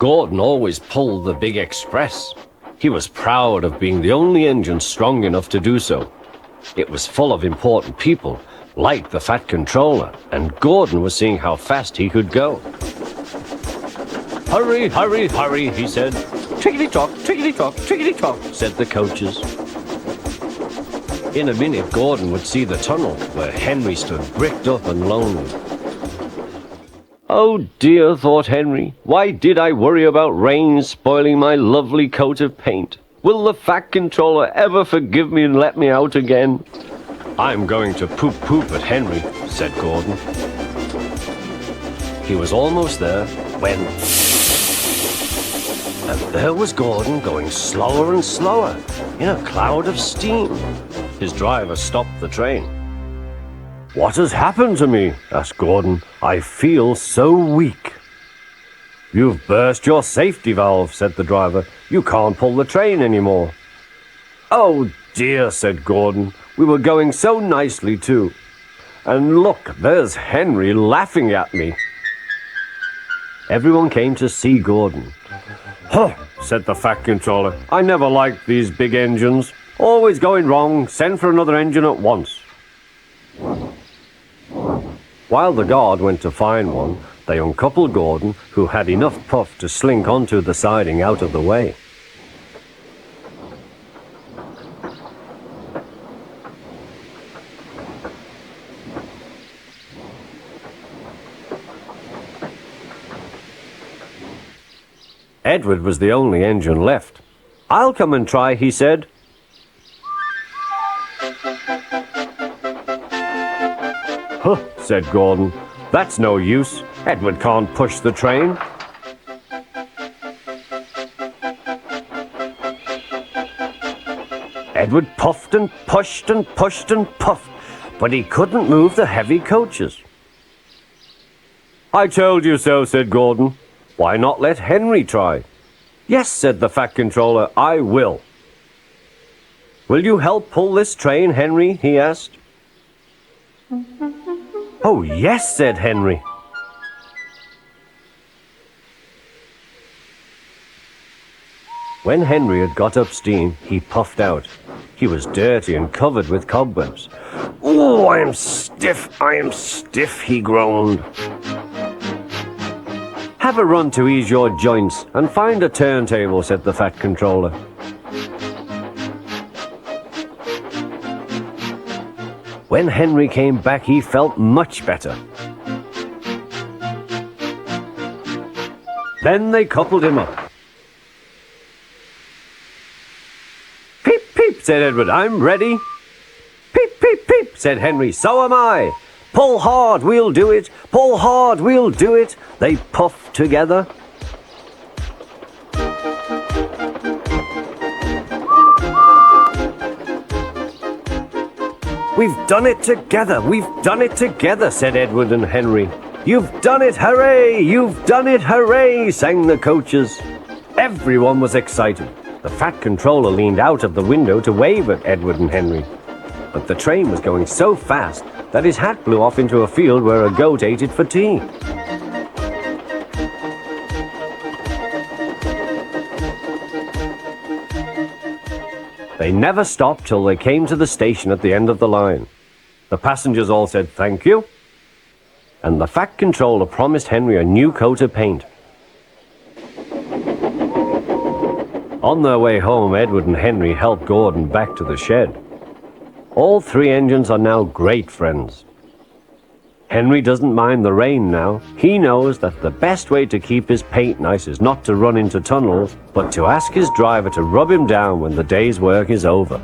Gordon always pulled the big express. He was proud of being the only engine strong enough to do so. It was full of important people, like the Fat Controller, and Gordon was seeing how fast he could go. "Hurry, hurry, hurry," he said. "Tickety-tock, tickety-tock, tickety-tock," said the coaches. In a minute, Gordon would see the tunnel where Henry stood bricked up and lonely. "Oh dear," thought Henry, "why did I worry about rain spoiling my lovely coat of paint? Will the Fat Controller ever forgive me and let me out again?" "I'm going to poop at Henry," said Gordon. He was almost there when... And there was Gordon going slower and slower in a cloud of steam. His driver stopped the train. "What has happened to me?" asked Gordon. "I feel so weak." "You've burst your safety valve," said the driver. "You can't pull the train anymore." "Oh dear," said Gordon. "We were going so nicely too. And look, there's Henry laughing at me." Everyone came to see Gordon. "Huh," said the Fat Controller. "I never liked these big engines. Always going wrong. Send for another engine at once." While the guard went to find one, they uncoupled Gordon, who had enough puff to slink onto the siding out of the way. Edward was the only engine left. "I'll come and try," he said. "Huh," said Gordon. "That's no use. Edward can't push the train." Edward puffed and pushed and pushed and puffed, but he couldn't move the heavy coaches. "I told you so," said Gordon. "Why not let Henry try?" "Yes," said the Fat Controller, "I will." "Will you help pull this train, Henry?" he asked. "Oh, yes," said Henry. When Henry had got up steam, he puffed out. He was dirty and covered with cobwebs. "Oh, I am stiff," he groaned. "Have a run to ease your joints and find a turntable," said the Fat Controller. When Henry came back, he felt much better. Then they coupled him up. "Peep, peep," said Edward, "I'm ready." "Peep, peep, peep," said Henry, "so am I." "Pull hard, we'll do it. Pull hard, we'll do it." They puffed together. "We've done it together, we've done it together," said Edward and Henry. "You've done it, hooray! You've done it, hooray!" sang the coaches. Everyone was excited. The Fat Controller leaned out of the window to wave at Edward and Henry. But the train was going so fast that his hat blew off into a field where a goat ate it for tea. They never stopped till they came to the station at the end of the line. The passengers all said thank you, and the Fat Controller promised Henry a new coat of paint. On their way home, Edward and Henry helped Gordon back to the shed. All three engines are now great friends. Henry doesn't mind the rain now. He knows that the best way to keep his paint nice is not to run into tunnels, but to ask his driver to rub him down when the day's work is over.